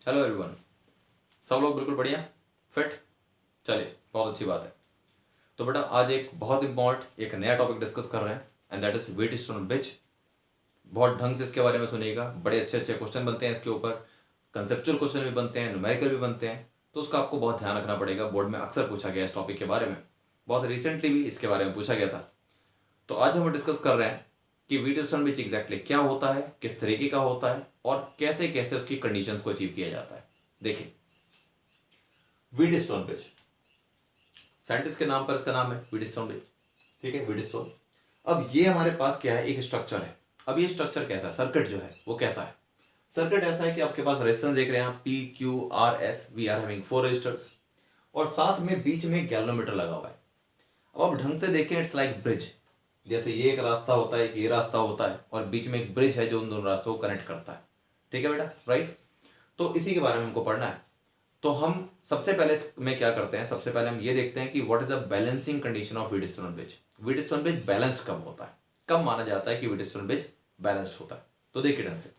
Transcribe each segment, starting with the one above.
Hello everyone. सब लोग बिल्कुल बढ़िया फिट। चलिए, बहुत अच्छी बात है। तो बेटा आज एक बहुत इंपॉर्टेंट एक नया टॉपिक डिस्कस कर रहे हैं and that is wheatstone bridge. बहुत ढंग से इसके बारे में सुनिएगा। बड़े अच्छे अच्छे क्वेश्चन बनते हैं इसके ऊपर, कंसेप्चुअल क्वेश्चन भी बनते हैं, न्यूमेरिकल भी बनते हैं। तो उसका आपको बहुत ध्यान रखना पड़ेगा। बोर्ड में अक्सर पूछा गया इस टॉपिक के बारे में, बहुत रिसेंटली भी इसके बारे में पूछा गया था। तो आज हम डिस्कस कर रहे हैं कि वेट स्टोन ब्रिज एग्जैक्टली क्या होता है, किस तरीके का होता है और कैसे कैसे उसकी कंडीशंस को अचीव किया जाता है। देखिए, व्हीटस्टोन ब्रिज, साइंटिस्ट के नाम पर इसका नाम है व्हीटस्टोन ब्रिज। ठीक है, व्हीटस्टोन। अब ये हमारे पास क्या है, एक स्ट्रक्चर है। अब ये स्ट्रक्चर कैसा है, सर्किट जो है वो कैसा है। सर्किट ऐसा है कि आपके पास रेजिस्टेंस देख रहे हैं आप, P Q R S, we are having 4 resistors और साथ में बीच में गैल्वेनोमीटर लगा हुआ है। अब आप ढंग से देखें, इट्स लाइक ब्रिज। जैसे ये एक रास्ता होता है, एक ये रास्ता होता है और बीच में एक ब्रिज है जो उन दोनों रास्तों को कनेक्ट करता है। ठीक है बेटा, राइट। तो इसी के बारे में हमको पढ़ना है। तो हम सबसे पहले में क्या करते हैं, सबसे पहले हम ये देखते हैं कि what is the balancing condition of Wheatstone bridge. Wheatstone bridge balanced कब होता है, कब माना जाता है कि व्हीटस्टोन ब्रिज बैलेंस्ड होता है। तो देखिए ढंग से,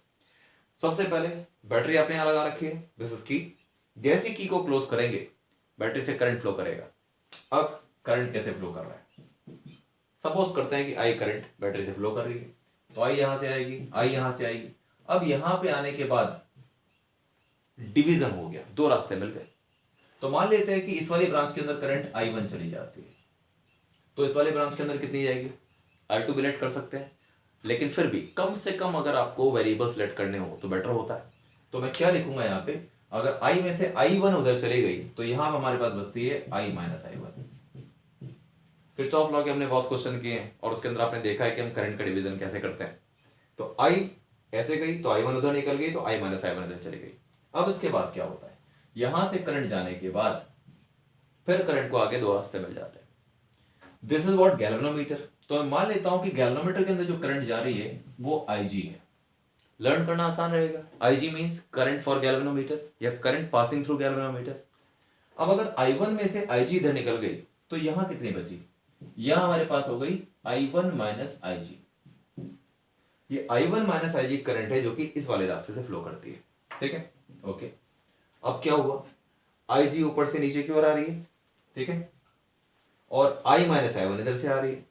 सबसे पहले बैटरी आपने यहां लगा रखी है, दिस इज की। जैसी की को क्लोज करेंगे बैटरी से करंट फ्लो करेगा। अब करंट कैसे फ्लो कर रहा है, सपोज करते हैं कि आई करंट बैटरी से फ्लो कर रही है, तो आई यहां से आएगी, आई यहां से आएगी। अब यहां पे आने के बाद डिवीजन हो गया, दो रास्ते मिल गए। तो मान लेते हैं कि इस वाली ब्रांच के अंदर करंट I1 चली जाती है, तो इस वाली ब्रांच के अंदर कितनी जाएगी, I2 भी लेट कर सकते हैं। लेकिन फिर भी कम से कम अगर आपको वेरिएबल सेलेक्ट करने हो तो बेटर होता है। तो मैं क्या लिखूंगा यहाँ पे, अगर I में से I1 उधर चली गई तो यहां हमारे पास बचती है I minus I1। Kirchhoff law के हमने बहुत क्वेश्चन किए हैं और उसके अंदर आपने देखा है कि हम करंट का डिवीजन कैसे करते हैं। तो I ऐसे गई तो I1 उधर निकल गई तो I माइनस I1 इधर चली गई। अब इसके बाद क्या होता है, यहां से करंट जाने के बाद फिर करंट को आगे दो रास्ते मिल जाते हैं। This is what galvanometer. तो मैं मान लेता हूं कि गैल्वेनोमीटर के अंदर जो करंट जा रही है वो Ig है। लर्न करना आसान रहेगा। Ig means current for galvanometer या करंट पासिंग थ्रू गैल्वेनोमीटर। अब अगर I1 में से Ig इधर निकल गई तो यहां कितनी बची, यहां हमारे पास हो गई I1 माइनस Ig। ये I1 माइनस Ig करंट है जो कि इस वाले रास्ते से फ्लो करती है। ठीक है, ओके। अब क्या हुआ, Ig ऊपर से नीचे की ओर आ रही है, ठीक है, और I माइनस I1 इधर से आ रही है।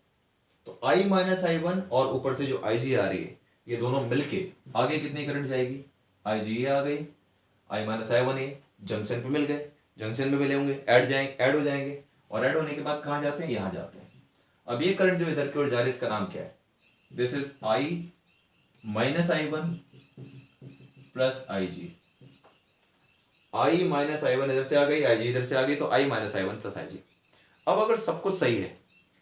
तो I माइनस I1 और ऊपर से जो Ig आ रही है, ये दोनों मिलके आगे कितनी करंट जाएगी, Ig आ गई, I माइनस I1 ये जंक्शन पे मिल गए, जंक्शन में मिले होंगे, ऐड हो जाएंगे और ऐड होने के बाद कहां जाते हैं, यहां जाते हैं। अब ये करंट जो इधर की ओर जा रही है इसका नाम क्या है, this is I minus I1 plus Ig। I minus I1 इधर से आ गई, Ig इधर से आ गई, तो I minus I1 plus Ig। अब अगर सब कुछ सही है,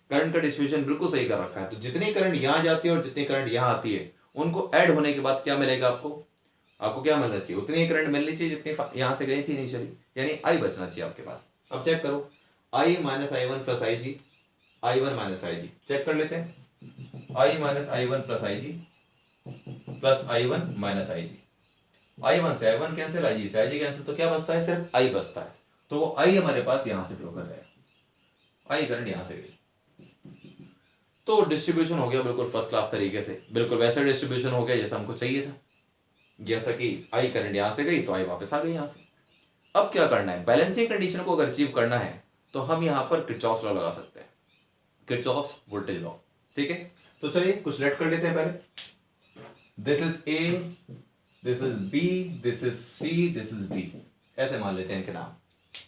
करंट का डिस्ट्रीब्यूशन बिल्कुल सही कर रखा है, तो जितनी करंट यहां जाती है और जितनी करंट यहां आती है उनको ऐड होने के बाद क्या मिलेगा आपको क्या मिलना चाहिए, उतनी ही करंट मिलनी चाहिए जितनी यहां से गई थी इनिशियली, यानी I बचना चाहिए आपके पास। अब चेक करो, I minus I1 plus Ig, I1 minus Ig check कर लेते हैं, I minus I1 plus Ig plus I1 minus Ig। I1 से I1 कैंसिल, Ig से Ig कैंसिल, तो क्या बचता है, सिर्फ I बचता है। तो वो I हमारे पास यहां से फ्लो कर रहा है, I करंट यहां से गई, तो डिस्ट्रीब्यूशन हो गया बिल्कुल फर्स्ट क्लास तरीके से, बिल्कुल वैसा डिस्ट्रीब्यूशन हो गया जैसा हमको चाहिए था। जैसा कि I करंट यहां से गई तो I वापस आ गई यहां से। अब क्या करना है, बैलेंसिंग कंडीशन को अगर अचीव करना है तो हम यहां पर किरचॉफ्स लॉ लगा सकते हैं, किरचॉफ्स वोल्टेज लॉ। ठीक है, तो चलिए कुछ लेट कर लेते हैं पहले। This is A, this is B, this is C, this is D, ऐसे मान लेते हैं इनके नाम।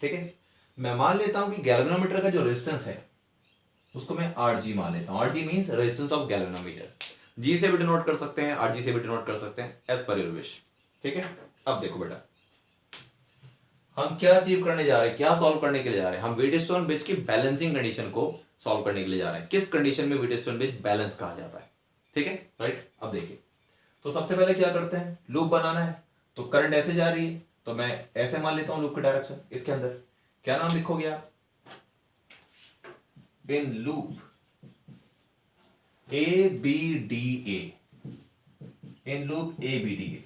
ठीक है, मैं मान लेता हूं कि गैल्वेनोमीटर का जो रेजिस्टेंस है उसको मैं Rg मान लेता हूं। Rg means resistance of galvanometer. G से भी डिनोट कर सकते हैं, Rg से भी डिनोट कर सकते हैं, एज पर योर विश। ठीक है, अब देखो बेटा, हम क्या अचीव करने जा रहे हैं, क्या सॉल्व करने के लिए जा रहे हैं, हम व्हीटस्टोन ब्रिज की बैलेंसिंग कंडीशन को सॉल्व करने के लिए जा रहे हैं। किस कंडीशन में व्हीटस्टोन ब्रिज बैलेंस कहा जाता है। ठीक है, राइट। अब देखिए, तो सबसे पहले क्या करते हैं, लूप बनाना है। तो करंट ऐसे जा रही है तो मैं ऐसे मान लेता हूं लूप की डायरेक्शन। इसके अंदर क्या नाम लिखोगे आप, in loop ABDA, in loop ABDA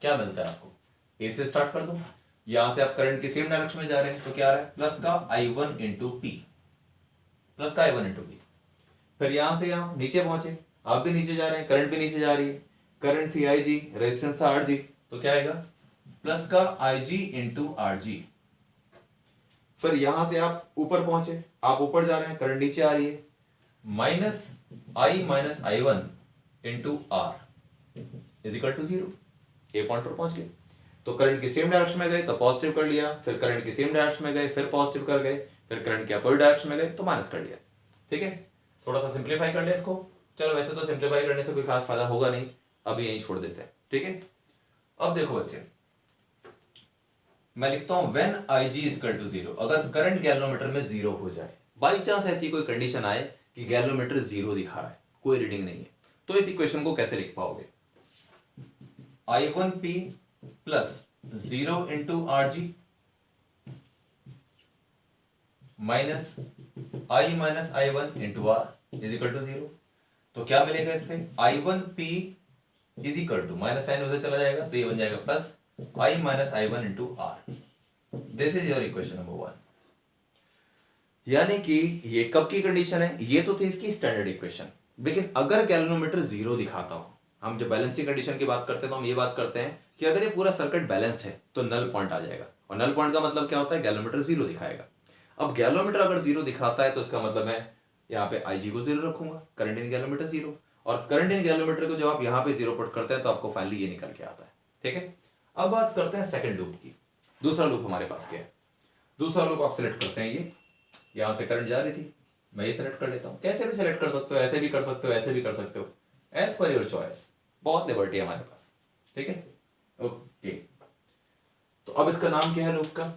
क्या मिलता है आपको, ए से स्टार्ट कर दो, यहां से आप करंट की सेम डायरेक्शन में जा रहे हैं तो क्या आ रहा है, प्लस का I1 इंटू पी, प्लस का I1 इंटू पी। फिर यहां से यहां नीचे पहुंचे, आप भी नीचे जा रहे हैं, करंट भी नीचे जा रही है, करंट थी Ig, रेजिस्टेंस था Rg, तो क्या आएगा प्लस का IG इंटू RG। फिर यहां से आप ऊपर पहुंचे, आप ऊपर जा रहे हैं, करंट नीचे आ रही है, minus I-1 into R is equal to 0। A point पर पहुंच गए तो करंट की सेम डायरेक्शन में गए तो पॉजिटिव कर लिया, फिर करंट की सेम डायरेक्शन में गए फिर पॉजिटिव कर गए, फिर करंट के अपोजिट डायरेक्शन में गए तो माइनस कर लिया। ठीक है, थोड़ा सा सिंप्लीफाई कर ले इसको। चलो वैसे तो सिंप्लीफाई करने से कोई खास फायदा होगा नहीं, अभी यहीं छोड़ देते हैं। ठीक है, अब देखो बच्चे, मैं लिखता हूं व्हेन IG इक्वल टू 0, अगर करंट गैल्वेनोमीटर में 0 हो जाए, बाई चांस ऐसी कोई कंडीशन आए कि गैल्वेनोमीटर 0 दिखा रहा है, कोई रीडिंग नहीं है, तो इस इक्वेशन को कैसे लिख पाओगे? I1P plus 0 into RG minus I-1 into R is equal to 0। तो क्या मिलेगा इससे? I1P is equal to, minus sign उधर चला जाएगा तो ये बन जाएगा plus I-1 into R। This is your equation number 1। यानी कि ये कब की कंडीशन है? ये तो थी इसकी स्टैंडर्ड इक्वेशन, लेकिन अगर गैल्वेनोमीटर 0 दिखाता हो, हम जब बैलेंसिंग कंडीशन की बात करते हैं तो हम ये बात करते हैं कि अगर ये पूरा सर्किट बैलेंस्ड है तो नल पॉइंट आ जाएगा, और नल पॉइंट का मतलब क्या होता है? गैल्वेनोमीटर 0 दिखाएगा। अब गैल्वेनोमीटर अगर 0 दिखाता है तो इसका मतलब है यहाँ पे IG को 0 रखूंगा, करंट इन गैल्वेनोमीटर 0, और करंट इन गैल्वेनोमीटर को जब आप यहाँ पे 0 पुट करते हैं तो आपको फाइनली ये निकल के आता है। ठीक है, अब बात करते हैं सेकंड लूप की। दूसरा लूप हमारे पास क्या है? दूसरा लूप आप सिलेक्ट करते हैं, ये यहां से करंट जा रही थी, मैं ये सेलेक्ट कर लेता हूं। कैसे भी सिलेक्ट कर सकते हो, ऐसे भी कर सकते हो, ऐसे भी कर सकते हो, एज पर योर चॉइस, बहुत लिबर्टी है हमारे पास। ठीक है, ओके। तो अब इसका नाम क्या है लूप का?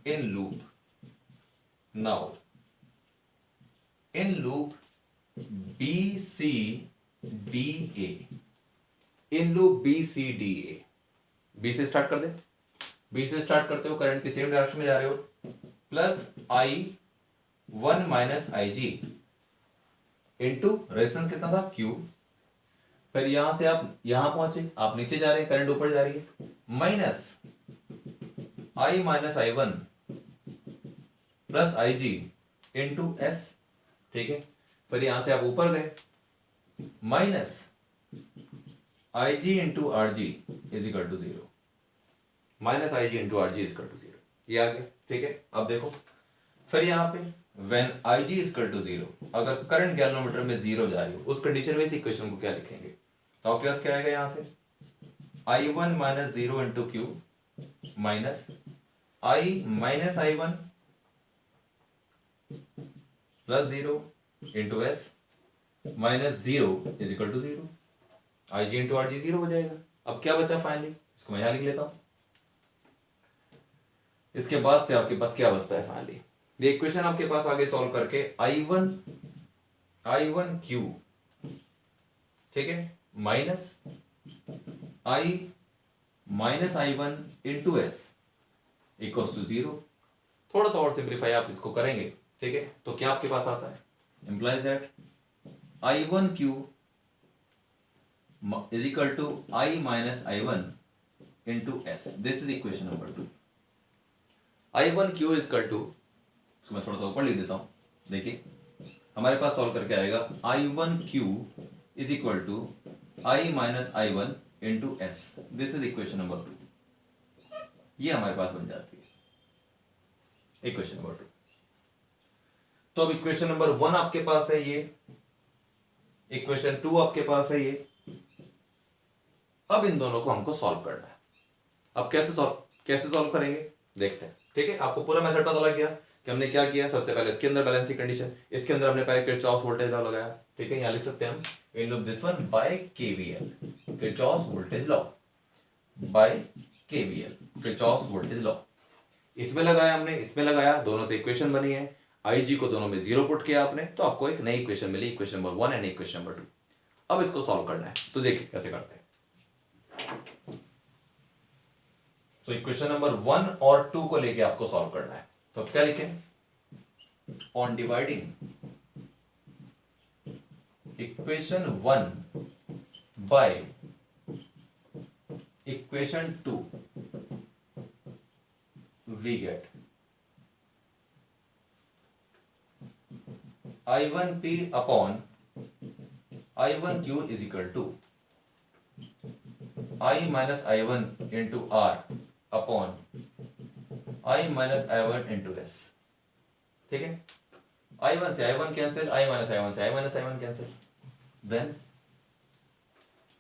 In loop. Now in loop BCDA, in loop BCDA, B से स्टार्ट कर दे, बी से स्टार्ट करते हो, करंट की सेम डायरेक्शन में जा रहे हो, plus I1 minus IG into resistance कितना था? Q। फिर यहां से आप यहां पहुंचे, आप नीचे जा रहे हैं, करंट ऊपर जा रही है, minus I-1 plus IG into S। ठीक है, फिर यहां से आप ऊपर गए, minus IG into RG is equal to 0, minus IG into RG is equal to 0, ये आ गया। ठीक है, अब देखो, फिर यहां पे when IG is equal to 0, अगर करंट गैल्वेनोमीटर में 0 जा रही हो, उस कंडीशन में इस इक्वेशन को क्या लिखेंगे? तो आपके पास क्या आएगा? यहां से I1 minus 0 into Q minus I minus I1 plus 0 into S minus 0 is equal to 0, IG into RG 0 हो जाएगा। अब क्या बचा फाइनली? इसको मैं यहां लिख लेता हूं। इसके बाद से आपके पास क्या बचता है फाइनली? ये इक्वेशन आपके पास आगे सॉल्व करके I1Q, ठीक है, minus I minus I1 into S equals to 0। थोड़ा सा और सिंप्लीफाई आप इसको करेंगे, ठीक है, तो क्या आपके पास आता है? Implies that I1Q is equal to I minus I1 into S। This is equation number 2। I1Q is equal to, मैं थोड़ा सा ऊपर लिख देता हूं, देखिए हमारे पास सॉल्व करके आएगा I1Q is equal to I minus I1 into S। This is equation number 2। ये हमारे पास बन जाती है इक्वेशन नंबर 2। तो अब इक्वेशन नंबर 1 आपके पास है ये, इक्वेशन 2 आपके पास है ये। अब इन दोनों को हमको सॉल्व करना है। अब कैसे सॉल्व करेंगे देखते हैं। ठीक है, आपको पूरा मेथड पता लग गया कि हमने क्या किया। सबसे पहले इसके अंदर बैलेंसिंग कंडीशन, इसके अंदर हमने पहले किरचॉफ वोल्टेज लॉ लगाया। ठीक है, यहां लिख सकते हैं हम in loop this one by KVL, Kirchhoff voltage law by KVL, Kirchhoff voltage law. इसमें लगाया हमने, इसमें लगाया, दोनों से इक्वेशन बनी है। IG को दोनों में 0 पुट किया आपने, तो आपको एक नई इक्वेशन मिली, equation number 1 and equation number 2। अब इसको सॉल्व करना है, तो देखिए कैसे करते हैं। तो इक्वेशन नंबर 1 और 2 को लेके आपको सॉल्व करना है। तो अब क्या लिखें? On dividing equation 1 by equation 2 we get I1P upon I1Q is equal to I minus I1 into R upon I minus I1 into S। ठीक है, I1 से I1 cancel, I minus I1 से I minus I1 cancel, then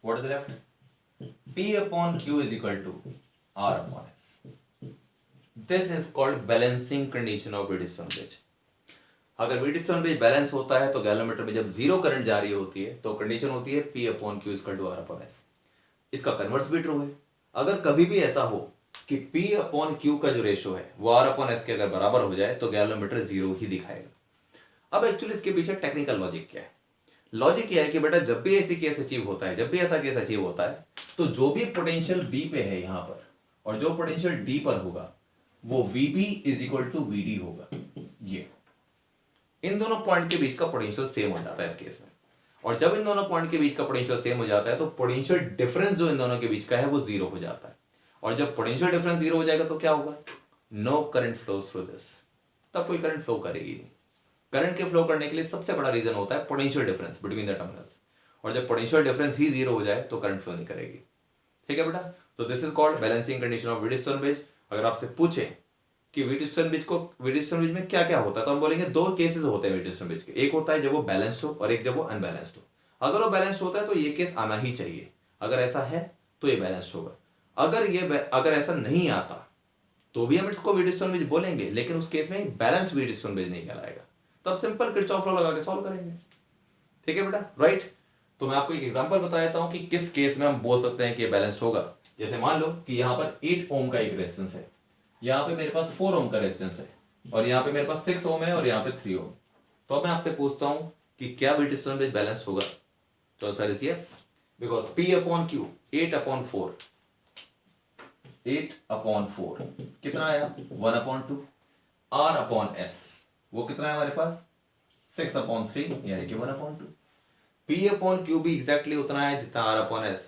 what is left, P upon Q is equal to R upon S। This is called balancing condition of Wheatstone bridge. अगर Wheatstone bridge balance होता है तो galvanometer में जब zero current जा रही होती है तो कंडीशन होती है P upon Q equal to R upon S। इसका कन्वर्स भी ट्रू है। अगर कभी भी ऐसा हो कि P अपॉन Q का जो रेशो है वो R अपॉन S के अगर बराबर हो जाए तो गैलोमीटर जीरो ही दिखाएगा। अब एक्चुअली इसके पीछे टेक्निकल लॉजिक क्या है? लॉजिक क्या है कि बेटा जब भी ऐसी केस अचीव होता है, जब भी ऐसा केस अचीव होता है तो जो भी पोटेंशियल B पे है यहां पर और जो पोटेंशियल D पर होगा वो VB is equal to VD होगा। ये इन दोनों पॉइंट के बीच का पोटेंशियल सेम हो जाता है इस केस में। और जब इन दोनों पॉइंट के बीच का पोटेंशियल सेम हो जाता है तो पोटेंशियल डिफरेंस जो इन दोनों के बीच का है वो जीरो हो जाता है। और जब पोटेंशियल डिफरेंस जीरो हो जाएगा तो क्या होगा? No current flows through this. तब कोई करंट फ्लो करेगी नहीं। करंट के फ्लो करने के लिए सबसे बड़ा रीजन होता है potential difference between the terminals. और जब पोटेंशियल डिफरेंस ही जीरो हो जाए तो करंट फ्लो नहीं करेगी। ठीक है बेटा, तो this is called balancing condition of Wheatstone bridge. अगर आपसे पूछे कि व्हीटस्टोन ब्रिज में क्या क्या होता है तो हम बोलेंगे दो केसेस होते हैं व्हीटस्टोन ब्रिज के। एक होता है जब वो बैलेंस्ड हो और एक जब वो अनबैलेंस्ड हो। अगर वो बैलेंस्ड होता है तो ये केस आना ही चाहिए। अगर ऐसा है तो ये बैलेंस्ड होगा। अगर ऐसा नहीं आता तो भी हम इसको व्हीटस्टोन ब्रिज बोलेंगे, लेकिन उस केस में बैलेंस्ड व्हीटस्टोन ब्रिज नहीं कहलाएगा। तब सिंपल किरचॉफ लॉ लगा के सॉल्व करेंगे। ठीक है बेटा, राइट। तो मैं आपको एक एग्जांपल बता देता हूं कि किस केस में हम बोल सकते हैं कि ये बैलेंस्ड होगा। जैसे मान लो कि यहां पर 8 ओम का एक रेजिस्टेंस है, यहाँ पे मेरे पास 4 ओम का रेजिस्टेंस है और यहाँ पे मेरे पास 6 ओम है और यहाँ पे 3 ओम। तो अब मैं आपसे पूछता हूँ कि क्या व्हीटस्टोन ब्रिज बैलेंस होगा? तो answer is yes, because P upon Q 8 upon 4 कितना आया? 1 अपॉन 2। R अपॉन S वो कितना है हमारे पास? 6 अपॉन 3 यानी कि 1 अपॉन 2। P अपॉन Q भी एग्जैक्टली उतना है जितना R अपॉन S।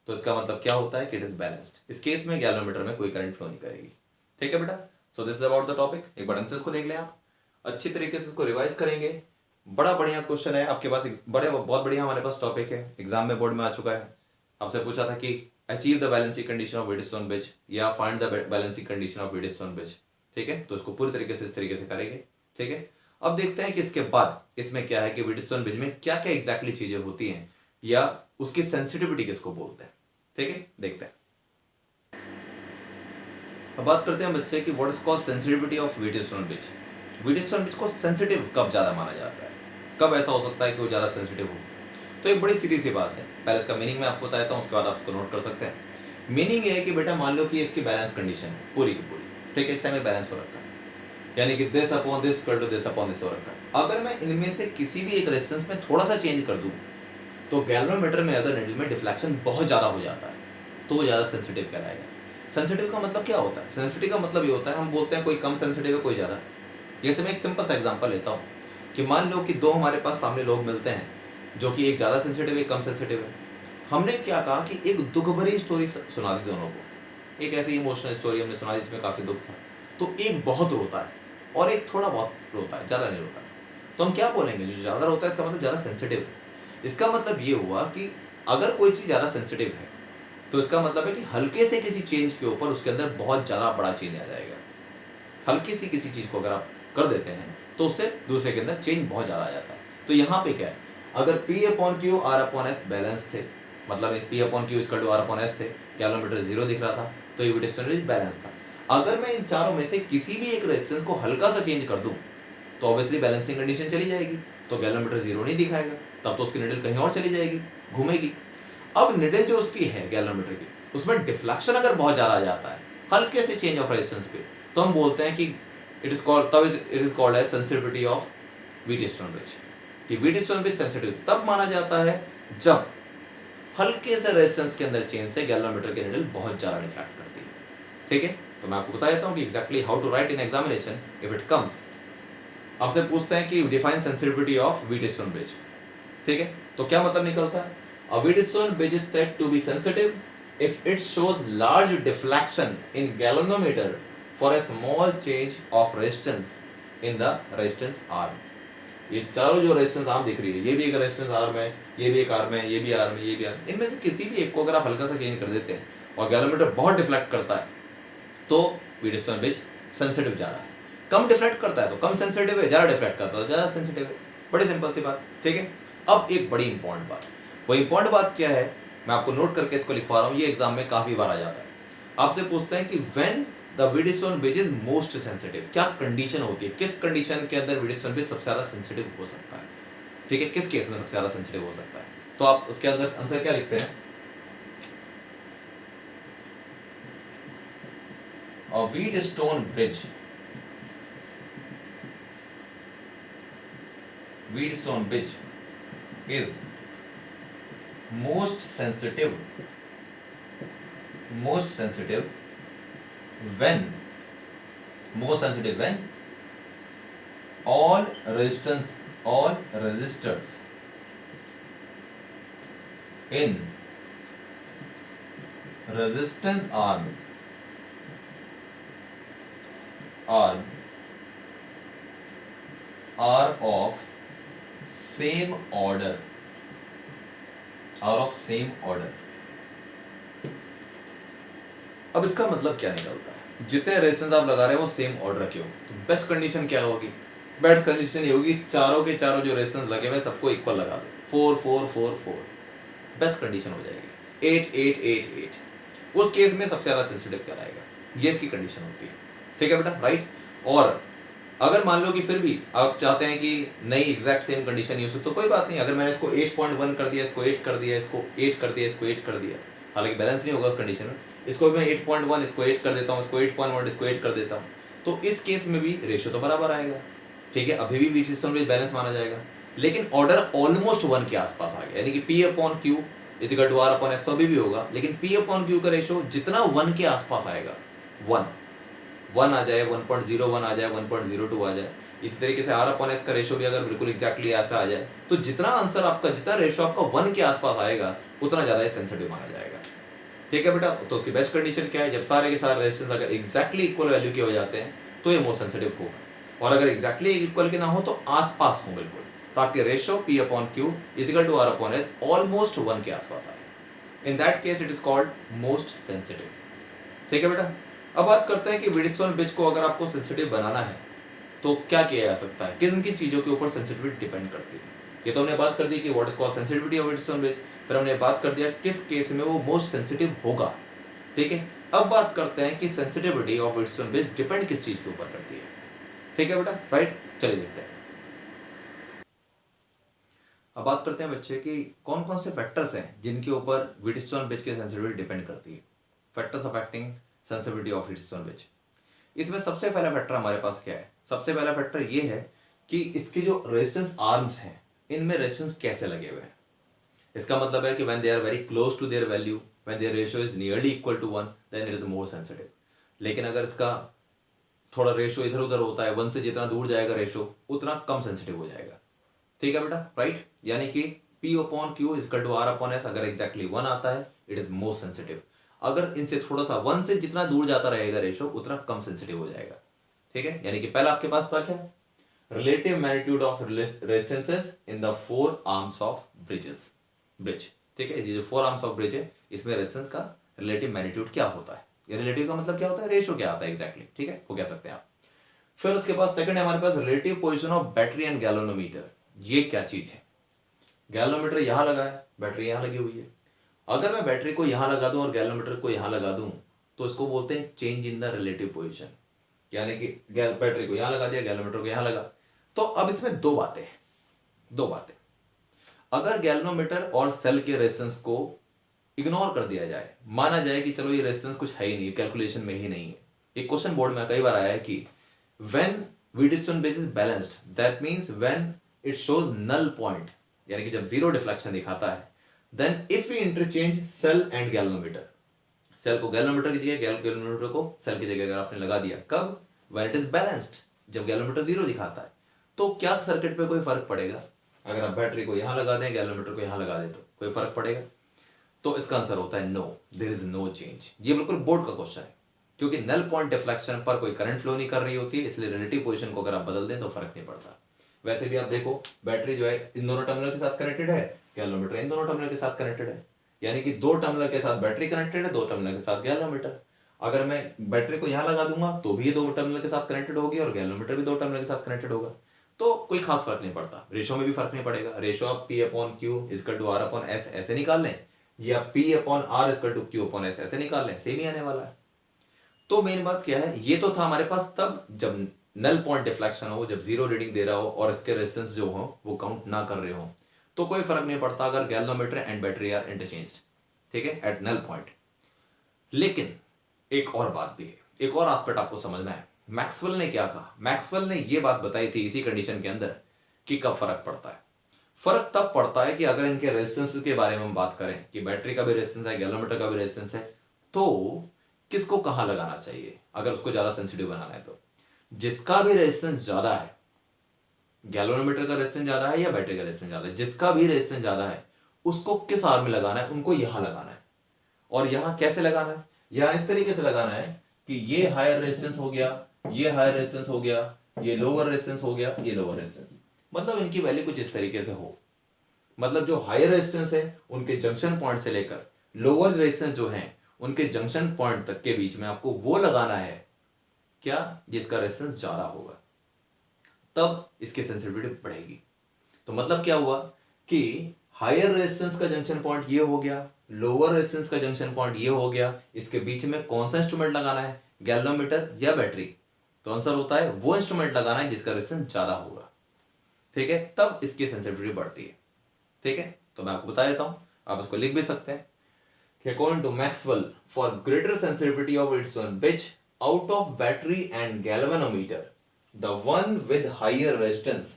तो इसका मतलब क्या होता है कि इट इज बैलेंस्ड। इस केस में गैलोमीटर में कोई करंट फ्लो नहीं करेगी। ठीक है बेटा, so this is about the topic. एक बार आंसर्स को देख लें आप, अच्छी तरीके से इसको रिवाइज करेंगे। बड़ा बढ़िया क्वेश्चन है आपके पास, बहुत बढ़िया हमारे पास टॉपिक है, एग्जाम में बोर्ड में आ चुका है। आपसे पूछा था कि achieve the balancing condition of Wheatstone bridge या find the balancing condition of Wheatstone bridge. ठीक है, तो इसको पूरी तरीके से इस तरीके से करेंगे। ठीक है, अब देखते हैं कि इसके बाद इसमें क्या है कि व्हीटस्टोन ब्रिज में क्या क्या एग्जैक्टली चीजें होती हैं या उसकी सेंसिटिविटी किसको बोलते हैं। ठीक है, देखते हैं। अब बात करते हैं बच्चे की what is called sensitivity of Wheatstone bridge. Wheatstone bridge को सेंसिटिव कब ज्यादा माना जाता है, कब ऐसा हो सकता है कि वो ज्यादा सेंसिटिव हो? तो एक बड़ी सीधी सी बात है, पहले इसका मीनिंग मैं आपको बता देता हूँ, उसके बाद आप इसको नोट कर सकते हैं। मीनिंग ये है कि बेटा मान लो कि इसकी बैलेंस कंडीशन है पूरी की पूरी। ठीक है, इस टाइम में बैलेंस हो रखा है, यानी कि this upon this equal to this upon this हो रखा है। अगर मैं इनमें से किसी भी एक रेजिस्टेंस में थोड़ा सा चेंज कर दूं तो गैल्वेनोमीटर में अगर नीडल में डिफ्लेक्शन बहुत ज्यादा हो जाता है तो वो ज्यादा सेंसिटिव कहलाएगा। सेंसिटिव का मतलब क्या होता है? सेंसिटिव का मतलब ये होता है, हम बोलते हैं कोई कम सेंसिटिव है कोई ज्यादा। जैसे मैं एक सिंपल सा एग्जांपल लेता हूँ कि मान लो कि दो हमारे पास सामने लोग मिलते हैं जो कि एक ज्यादा सेंसिटिव है एक कम सेंसिटिव है। हमने क्या कहा कि एक दुख भरी स्टोरी सुना दी दोनों को, एक ऐसी इमोशनल स्टोरी हमने सुना जिसमें काफी दुख था। तो एक बहुत रोता है और एक थोड़ा बहुत रोता है, ज्यादा नहीं रोता है। तो हम क्या बोलेंगे? जो ज्यादा रोता है इसका मतलब ज्यादा सेंसिटिव है। इसका मतलब ये हुआ कि अगर कोई चीज ज्यादा सेंसिटिव है तो इसका मतलब है कि हल्के से किसी चेंज के ऊपर उसके अंदर बहुत ज्यादा बड़ा चेंज आ जाएगा। हल्की सी किसी चीज को अगर आप कर देते हैं तो उससे दूसरे के अंदर चेंज बहुत ज्यादा आ जाता है। तो यहाँ पे क्या है, अगर P upon Q R upon S balance थे, मतलब P upon Q equal to R upon S थे, गैल्वेनोमीटर जीरो दिख रहा था, तो ये व्हीटस्टोन ब्रिज बैलेंस था। अगर मैं इन चारों में से किसी भी एक रेजिस्टेंस को हल्का सा चेंज कर दूं तो ऑब्वियसली बैलेंसिंग कंडीशन चली जाएगी, तो गैल्वेनोमीटर जीरो नहीं दिखाएगा, तब तो उसकी निडल कहीं और चली जाएगी, घूमेगी। अब निडल जो उसकी है गैल्वेनोमीटर की, उसमें डिफ्लेक्शन अगर बहुत ज्यादा आ जाता है हल्के से चेंज ऑफ रेजिस्टेंस पे, तो हम बोलते हैं कि it is called as sensitivity of Wheatstone bridge. कि व्हीटस्टोन ब्रिज सेंसिटिव तब माना जाता है जब हल्के से रेजिस्टेंस के अंदर चेंज से गैल्वेनोमीटर की निडल बहुत ज्यादा डिफ्लेक्ट करती है। ठीक है, तो मैं आपको बता देता हूं कि exactly how to write in examination if it comes. आपसे पूछते हैं कि define sensitivity of Wheatstone bridge. ठीक है, तो क्या मतलब निकलता है? A Wheatstone bridge is said to be sensitive if it shows large deflection in galvanometer for a small change of resistance in the resistance arm. ये चारों जो रेजिस्टेंस आर्म दिख रही है, ये भी एक रेजिस्टेंस आर्म है, ये भी एक आर्म है, ये भी आर्म है, ये भी आर्म है, इनमें से किसी भी एक को अगर आप हल्का सा चेंज कर देते हैं और गैलोमीटर बहुत डिफ्लेक्ट करता है तो व्हीटस्टोन ब्रिज सेंसिटिव जा रहा है, कम डिफ्लेक्ट करता है तो कम सेंसिटिव है, ज़्यादा डिफ्लेक्ट करता है तो ज़्यादा सेंसिटिव है। बड़ी सिंपल सी बात, ठीक है। अब एक बड़ी इंपॉर्टेंट बात, वो इंपॉर्टेंट बात क्या है, मैं आपको नोट करके इसको लिखवा रहा हूँ, ये एग्जाम में काफ़ी बार आ जाता है। आपसे पूछते हैं कि when the Wheatstone bridge is most sensitive, क्या कंडीशन होती है, किस कंडीशन के अंदर व्हीटस्टोन ब्रिज सबसे ज़्यादा सेंसिटिव हो सकता है, ठीक है, किस केस में सबसे ज़्यादा सेंसिटिव हो सकता है। तो आप उसके अंदर आंसर क्या लिखते हैं, a Wheatstone bridge is most sensitive when all resistors in resistance arm are of same order, अब इसका मतलब क्या निकलता है, जितने रेजिस्टेंस आप लगा रहे हैं वो सेम ऑर्डर के हो, तो बेस्ट कंडीशन क्या होगी, बेस्ट कंडीशन ये होगी चारों के चारों जो रेजिस्टेंस लगे हुए सबको इक्वल लगा दो, 4 4 4 4, बेस्ट कंडीशन हो जाएगी, 8 8 8 8, उस केस में सबसे ज़्यादा सेंसिटिव क्या आएगा, ये इसकी कंडीशन होती है, ठीक है बेटा, राइट। और अगर मान लो कि फिर भी आप चाहते हैं कि नहीं एग्जैक्ट सेम कंडीशन यूज हो तो कोई बात नहीं, अगर मैंने इसको 8.1 कर दिया, इसको 8 कर दिया, इसको 8 कर दिया, इसको 8 कर दिया, हालांकि बैलेंस नहीं होगा उस कंडीशन में, इसको मैं 8.1 इसको 8 कर देता हूँ, इसको 8.1 इसको 8 कर देता हूँ, तो इस केस में भी रेशियो तो बराबर आएगा, ठीक है, अभी भी सिस्टम में बैलेंस माना जाएगा, लेकिन ऑर्डर ऑलमोस्ट 1 के आसपास आ गया, यानी कि P/Q is equal to R/S तो अभी भी होगा, लेकिन P/Q का रेशियो जितना 1 के आसपास आएगा, 1 आ जाए, 1.01 आ जाए, 1.02 आ जाए, इसी तरीके से R/S का रेशियो भी अगर बिल्कुल एग्जैक्टली ऐसा आ जाए, तो जितना आंसर आपका, जितना रेशियो आपका 1 के आसपास आएगा उतना ज़्यादा सेंसिटिव माना जाएगा, ठीक है बेटा। तो उसकी बेस्ट कंडीशन क्या है, जब सारे के सारे रेजिस्टेंस अगर एग्जैक्टली इक्वल वैल्यू के हो जाते हैं तो ये मोस्ट सेंसिटिव होगा, और अगर एग्जैक्टली इक्वल के ना हो तो आसपास हो बिल्कुल, ताकि ratio P/Q is equal to R/S almost 1 के आसपास आए, in that case it is called most sensitive, ठीक है बेटा। अब बात करते हैं कि व्हीटस्टोन ब्रिज को अगर आपको सेंसिटिव बनाना है तो क्या किया जा सकता है, किन किन चीज़ों के ऊपर सेंसिटिविटी डिपेंड करती है। ये तो हमने बात कर दी कि what is called sensitivity of Wheatstone bridge, फिर हमने बात कर दिया किस केस में वो मोस्ट सेंसिटिव होगा, ठीक है। अब बात करते हैं कि sensitivity of Wheatstone bridge depend किस चीज़ के ऊपर करती है, ठीक है बेटा, राइट। चलिए देखते हैं, अब बात करते हैं बच्चे कि कौन कौन से फैक्टर्स हैं जिनके ऊपर व्हीटस्टोन ब्रिज की सेंसिटिविटी डिपेंड करती है, factors affecting sensitivity of Wheatstone bridge. इसमें सबसे पहला फैक्टर हमारे पास क्या है, सबसे पहला फैक्टर ये है कि इसके जो रेजिस्टेंस आर्म्स हैं इनमें रेजिस्टेंस कैसे लगे हुए हैं। इसका मतलब है कि when they are very close to their value, when their ratio is nearly equal to 1, then it is more sensitive. लेकिन अगर इसका थोड़ा रेशियो इधर उधर होता है, 1 से जितना दूर जाएगा रेशियो उतना कम सेंसिटिव हो जाएगा, ठीक है बेटा, राइट। यानी कि P/Q is equal to R/S अगर एग्जैक्टली 1 आता है इट इज मोस्ट सेंसिटिव, अगर इनसे थोड़ा सा 1 से जितना दूर जाता रहेगा रेशियो उतना कम सेंसिटिव हो जाएगा, ठीक है। यानी कि पहला आपके पास था क्या, relative magnitude of resistances in the 4 arms of bridge, ठीक है। ये जो 4 आर्म्स ऑफ ब्रिज है इसमें रेजिस्टेंस का रिलेटिव मैग्नीट्यूड क्या होता है, ये रिलेटिव का मतलब क्या होता है, रेशियो क्या आता है एग्जैक्टली, ठीक है, वो कह सकते हैं आप। फिर उसके बाद सेकंड है हमारे पास relative position of battery and galvanometer. ये क्या चीज है, गैल्वेनोमीटर यहां लगा है, बैटरी यहां लगी हुई है, अगर मैं बैटरी को यहां लगा दूं और गैल्वेनोमीटर को यहां लगा दूं तो इसको बोलते हैं change in the relative position, यानी कि बैटरी को यहां लगा दिया, गैल्वेनोमीटर को यहां लगा। तो अब इसमें दो बातें, अगर गैल्वेनोमीटर और सेल के रेजिस्टेंस को इग्नोर कर दिया जाए, माना जाए कि चलो ये रेजिस्टेंस कुछ है ही नहीं, कैलकुलेशन में ही नहीं है, एक क्वेश्चन बोर्ड में कई बार आया है कि when Wheatstone bridge is balanced that means when it shows null point, यानी कि जब जीरो डिफ्लेक्शन दिखाता है, then if we interchange cell and galvanometer, cell को गैल्वेनोमीटर की जगह, गैल्वेनोमीटर को सेल की जगह अगर आपने लगा दिया, कब, व्हेन इट इज बैलेंस्ड, जब गैल्वेनोमीटर जीरो दिखाता है, तो क्या सर्किट पे कोई फर्क पड़ेगा, अगर आप बैटरी को यहां लगा दें, गैल्वेनोमीटर को यहां लगा दें तो कोई फर्क पड़ेगा। तो इसका आंसर होता है no, there is no change. ये बिल्कुल बोर्ड का क्वेश्चन है, क्योंकि नल पॉइंट डिफ्लेक्शन पर कोई करंट फ्लो नहीं कर रही होती है, इसलिए रिलेटिव पोजीशन को अगर आप बदल दें तो फर्क नहीं पड़ता। वैसे भी आप देखो बैटरी जो है इन दोनों टर्मिनल के साथ कनेक्टेड है, गैल्वेनोमीटर इन दोनों टर्मिनल के साथ कनेक्टेड है, यानी कि दो टर्मिनल के साथ बैटरी कनेक्टेड है, दो टर्मिनल के साथ गैल्वेनोमीटर। अगर मैं बैटरी को यहाँ लगा दूंगा तो भी ये दो टर्मिनल के साथ कनेक्टेड होगी और गैल्वेनोमीटर भी दो टर्मिनल के साथ कनेक्टेड होगा, तो कोई खास फर्क नहीं पड़ता। रेशो में भी फर्क नहीं पड़ेगा। रेशो आप P upon Q is equal to R upon S ऐसे निकाल लें या P upon R is equal to Q upon S ऐसे निकाल लें, सेम ही आने वाला है। तो मेन बात क्या है, ये तो था हमारे पास तब जब नल पॉइंट डिफ्लेक्शन हो, जब जीरो रीडिंग दे रहा हो और इसके रेजिस्टेंस जो हो वो काउंट ना कर रहे हो, तो कोई फर्क नहीं पड़ता अगर galvanometer and battery are interchanged, ठीक है, एट नल पॉइंट। लेकिन एक और बात भी है, एक और एस्पेक्ट आपको समझना है। मैक्सवेल ने क्या कहा, मैक्सवेल ने ये बात बताई थी इसी कंडीशन के अंदर कि कब फर्क पड़ता है। फर्क तब पड़ता है कि अगर इनके रेजिस्टेंस के बारे में हम बात करें कि बैटरी का भी रेजिस्टेंस है, गैल्वेनोमीटर का भी रेजिस्टेंस है, तो किसको कहां लगाना चाहिए अगर उसको ज्यादा सेंसिटिव बनाना है। तो जिसका भी रेजिस्टेंस ज्यादा है, गैल्वेनोमीटर का रेजिस्टेंस ज्यादा है या बैटरी का रेजिस्टेंस ज्यादा है, जिसका भी रेजिस्टेंस ज्यादा है उसको किस आर में लगाना है, उनको यहां लगाना है। और यहां कैसे लगाना है, यहां इस तरीके से लगाना है कि ये हायर रेजिस्टेंस हो गया, ये हायर रेजिस्टेंस हो गया, ये लोअर रेजिस्टेंस हो गया, ये लोअर रेजिस्टेंस, मतलब इनकी वैल्यू कुछ इस तरीके से हो। मतलब जो हायर रेजिस्टेंस है उनके जंक्शन पॉइंट से लेकर लोअर रेजिस्टेंस जो है उनके जंक्शन पॉइंट तक के बीच में आपको वो लगाना है क्या, जिसका रेजिस्टेंस ज्यादा होगा, तब इसकी सेंसिटिविटी बढ़ेगी। तो मतलब क्या हुआ कि हायर रेजिस्टेंस का जंक्शन पॉइंट ये हो गया, लोअर रेजिस्टेंस का जंक्शन पॉइंट ये हो गया, इसके बीच में कौन सा इंस्ट्रूमेंट लगाना है, गैल्वेनोमीटर या बैटरी। तो आंसर होता है वो इंस्ट्रूमेंट लगाना है जिसका रेजिस्टेंस ज्यादा होगा, ठीक है, तब इसकी सेंसिटिविटी बढ़ती है, ठीक है। तो मैं आपको बता देता हूं, आप इसको लिख भी सकते हैं कि according to Maxwell for greater sensitivity of its one which out of battery and galvanometer the one with higher resistance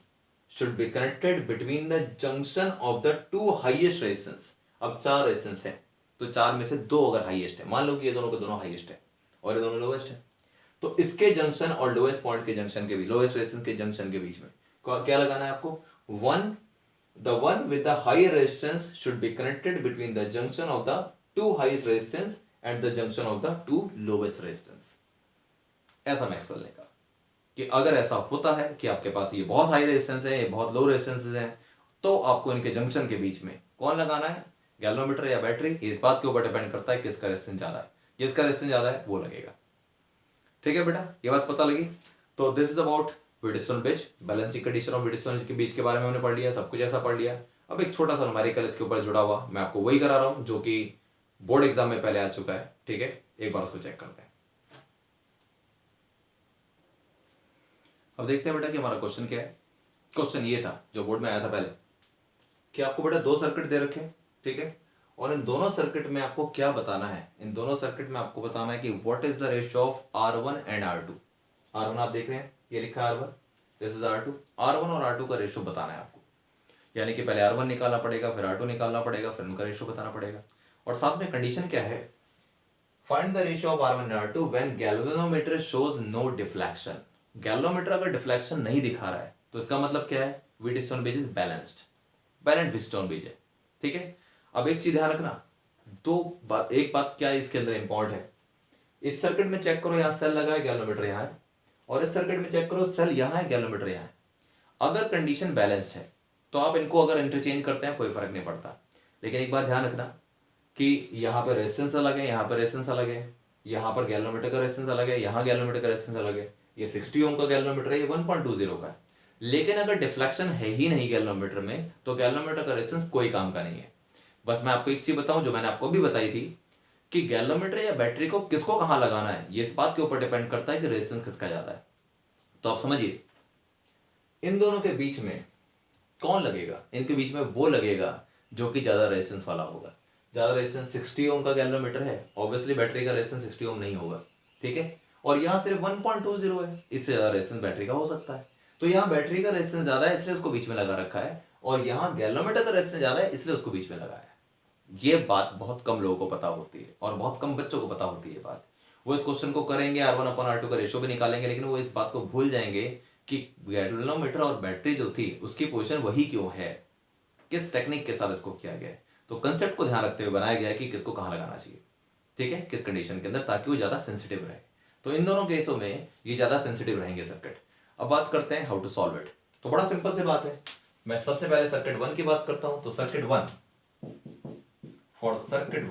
should be connected between the junction of the two highest resistance। अब चार रेजिस्टेंस है तो चार में से दो अगर highest है, मान लो कि ये दोनों के दोनों हाईएस्ट है और ये दोनों लोएस्ट है, तो इसके जंक्शन और लोएस्ट पॉइंट के जंक्शन के बीच, लोएस्ट रेजिस्टेंस के जंक्शन के बीच में क्या लगाना है आपको, the one with the higher resistance should be connected between the junction of the two highest resistance and the junction of the two lowest resistance। ऐसा मैक्सवेल ने कहा कि अगर ऐसा होता है कि आपके पास ये बहुत हाई रेजिस्टेंस है, ये बहुत लो रेजिस्टेंस है, तो आपको इनके जंक्शन के बीच में कौन लगाना है, गैल्वेनोमीटर या बैटरी, इस बात के ऊपर डिपेंड करता है किसका रेजिस्टेंस ज्यादा है, जिसका रेजिस्टेंस ज्यादा है वो लगेगा, ठीक है बेटा, ये बात पता लगी। तो this is about Wheatstone bridge, balancing condition of Wheatstone के बीच के बारे में हमने पढ़ लिया, सब कुछ ऐसा पढ़ लिया। अब एक छोटा सा न्यूमेरिकल इसके ऊपर जुड़ा हुआ मैं आपको वही करा रहा हूं जो कि बोर्ड एग्जाम में पहले आ चुका है, ठीक है, एक बार उसको चेक करते हैं। अब देखते हैं बेटा कि हमारा क्वेश्चन क्या है। क्वेश्चन ये था जो बोर्ड में आया था पहले कि आपको बेटा दो सर्किट दे रखे, ठीक है, और इन दोनों सर्किट में आपको क्या बताना है, इन दोनों सर्किट में आपको बताना है कि what is the ratio of R1 and R2। R1 आप देख रहे हैं ये लिखा है R1, this is R2, R1 और R2 का रेशियो बताना है आपको, यानी कि पहले R1 निकालना पड़ेगा, फिर R2 निकालना पड़ेगा, फिर उनका रेशियो बताना पड़ेगा। और साथ में कंडीशन क्या है, find the ratio of R1 and R2 when galvanometer shows no deflection. Galvanometer अगर डिफ्लेक्शन नहीं दिखा रहा है तो इसका मतलब क्या है, Wheatstone bridge is balanced, balanced Wheatstone bridge है, ठीक है। अब एक चीज ध्यान रखना, एक बात क्या है इसके अंदर इंपॉर्टेंट है, इस सर्किट में चेक करो यहाँ सेल लगा है, गैल्वेनोमीटर यहाँ है, और इस सर्किट में चेक करो सेल यहाँ है, गैल्वेनोमीटर यहाँ है। अगर कंडीशन बैलेंस्ड है तो आप इनको अगर इंटरचेंज करते हैं कोई फर्क नहीं पड़ता, लेकिन एक बात ध्यान रखना कि यहाँ पर रेजिस्टेंस अलग है, यहाँ पर रेजिस्टेंस अलग है, यहाँ पर गैल्वेनोमीटर का रेजिस्टेंस अलग है, यहाँ गैल्वेनोमीटर का रेजिस्टेंस अलग है, ये 60 ओम का गैल्वेनोमीटर है, ये 1.20 का है। लेकिन अगर डिफ्लेक्शन है ही नहीं गैल्वेनोमीटर में तो गैल्वेनोमीटर का रेजिस्टेंस कोई काम का नहीं है। बस मैं आपको एक चीज बताऊं जो मैंने आपको भी बताई थी कि गैल्वेनोमीटर या बैटरी को किसको कहां लगाना है, ये इस बात के ऊपर डिपेंड करता है कि रेजिस्टेंस किसका ज्यादा है। तो आप समझिए इन दोनों के बीच में कौन लगेगा, इनके बीच में वो लगेगा जो कि ज्यादा रेजिस्टेंस वाला होगा। ज्यादा रेजिस्टेंस 60 ओम का गैल्वेनोमीटर है, ऑब्वियसली बैटरी का रेजिस्टेंस 60 ओम नहीं होगा, ठीक है, और यहाँ सिर्फ 1.20 है, इससे ज्यादा रेजिस्टेंस बैटरी का हो सकता है। तो यहाँ बैटरी का रेजिस्टेंस ज्यादा है इसलिए उसको बीच में लगा रखा है, और यहाँ गैल्वेनोमीटर का रेजिस्टेंस ज्यादा है इसलिए उसको बीच में लगाया है। ये बात बहुत कम लोगों को पता होती है और बहुत कम बच्चों को पता होती है बात। वो इस क्वेश्चन को करेंगे, R1/R2 का रेशियो भी निकालेंगे, लेकिन वो इस बात को भूल जाएंगे कि गैल्वेनोमीटर और बैटरी जो थी उसकी पोजीशन वही क्यों है, किस टेक्निक के साथ इसको किया गया है। तो कंसेप्ट को ध्यान रखते हुए बनाया गया है कि किसको कहाँ लगाना चाहिए, ठीक है, किस कंडीशन के अंदर, ताकि वो ज्यादा सेंसिटिव रहे। तो इन दोनों केसों में ये ज्यादा सेंसिटिव रहेंगे सर्किट। अब बात करते हैं हाउ टू सॉल्व इट। तो बड़ा सिंपल सी बात है, मैं सबसे पहले सर्किट 1 की बात करता हूं। तो circuit 1, for circuit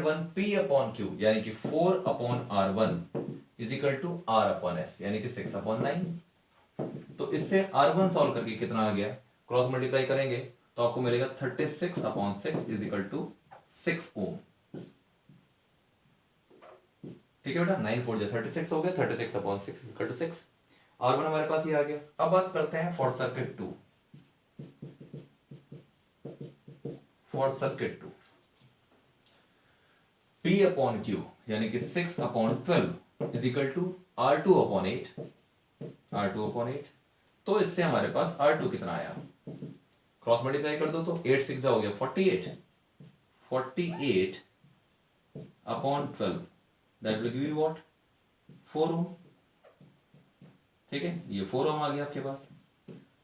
1 P upon Q यानी कि 4 upon R1 is equal to R upon S यानी कि 6 अपॉन 9। तो इससे R1 सॉल्व करके कितना आ गया, क्रॉस मल्टीप्लाई करेंगे तो आपको मिलेगा 36 अपॉन 6 इज इक्वल टू 6 ओम। ठीक है बेटा, 9 4 जा 36 हो गया, 36 upon 6 is equal to 6। R1 हमारे पास ये आ गया। अब बात करते हैं for circuit 2। For circuit 2 P upon Q यानी कि 6 upon 12 is equal to R2 upon 8। R2 upon 8, तो इससे हमारे पास R2 कितना आया, क्रॉस मल्टीप्लाई कर दो तो 8 6 जा हो गया 48। 48 upon 12 that will give you what, 4 ओम। ठीक है, ये 4 ओम आ गया आपके पास।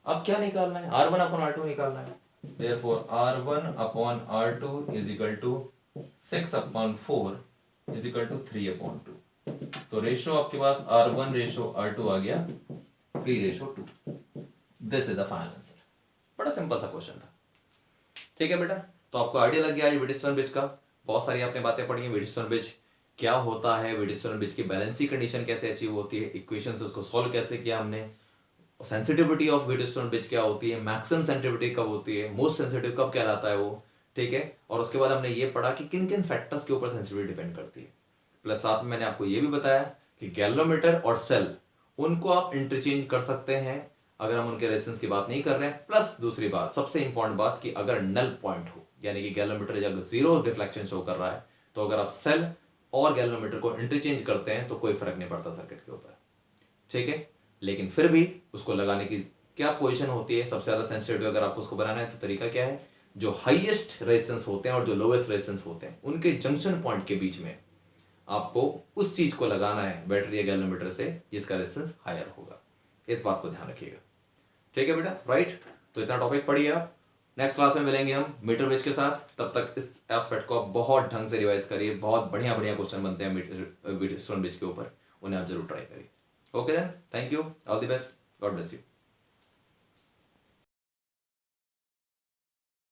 अब क्या निकालना है, R1 अपॉन R2 निकालना है। Therefore R1 upon R2 is equal to 6 upon 4 is equal to 3 upon 2। तो रेशो आपके पास R1 रेशो R2 आ गया 3 ratio 2। This is the final answer. बड़ा सिंपल सा क्वेश्चन था। ठीक है बेटा, तो आपको आइडिया लग गया है व्हीटस्टोन ब्रिज का। बहुत सारी आपने बातें पढ़ी हैं, व्हीटस्टोन ब्रिज क्या होता है, व्हीटस्टोन ब्रिज की बैलेंसिंग कंडीशन कैसे अचीव होती है, इक्वेशन से उसको सॉल्व कैसे किया हमने, सेंसिटिविटी ऑफ व्हीटस्टोन ब्रिज क्या होती है, मैक्सिमम सेंसिटिविटी कब होती है, मोस्ट सेंसिटिव कब कहलाता है वो। ठीक है, और उसके बाद हमने ये पढ़ा कि किन किन फैक्टर्स के ऊपर सेंसिटिविटी डिपेंड करती है। प्लस साथ में मैंने आपको ये भी बताया कि गैल्वेनोमीटर और सेल उनको आप इंटरचेंज कर सकते हैं अगर हम उनके रेजिस्टेंस की बात नहीं कर रहे हैं। प्लस दूसरी बात, सबसे इंपॉर्टेंट बात, कि अगर नल पॉइंट हो यानी कि गैल्वेनोमीटर जब 0 रिफ्लेक्शन शो कर रहा है, तो अगर आप सेल और गैल्वेनोमीटर को इंटरचेंज करते हैं तो कोई फर्क नहीं पड़ता सर्किट के ऊपर। ठीक है, लेकिन फिर भी उसको लगाने की क्या पोजीशन होती है, सबसे ज्यादा सेंसिटिव अगर आपको उसको बनाना है तो तरीका क्या है, जो हाईएस्ट रेजिस्टेंस होते हैं और जो लोएस्ट रेजिस्टेंस होते हैं उनके जंक्शन पॉइंट के बीच में आपको उस चीज को लगाना है बैटरी या गैल्वेनोमीटर से जिसका रेजिस्टेंस हायर होगा। इस बात को ध्यान रखिएगा। ठीक है बेटा, राइट। तो इतना टॉपिक पढ़िए आप। नेक्स्ट क्लास में मिलेंगे हम मीटर ब्रिज के साथ। तब तक इस एस्पेक्ट को आप बहुत ढंग से रिवाइज करिए। बहुत बढ़िया बढ़िया क्वेश्चन बनते हैं व्हीटस्टोन ब्रिज के ऊपर, उन्हें आप जरूर ट्राई करिए। Okay then, thank you, all the best, God bless you.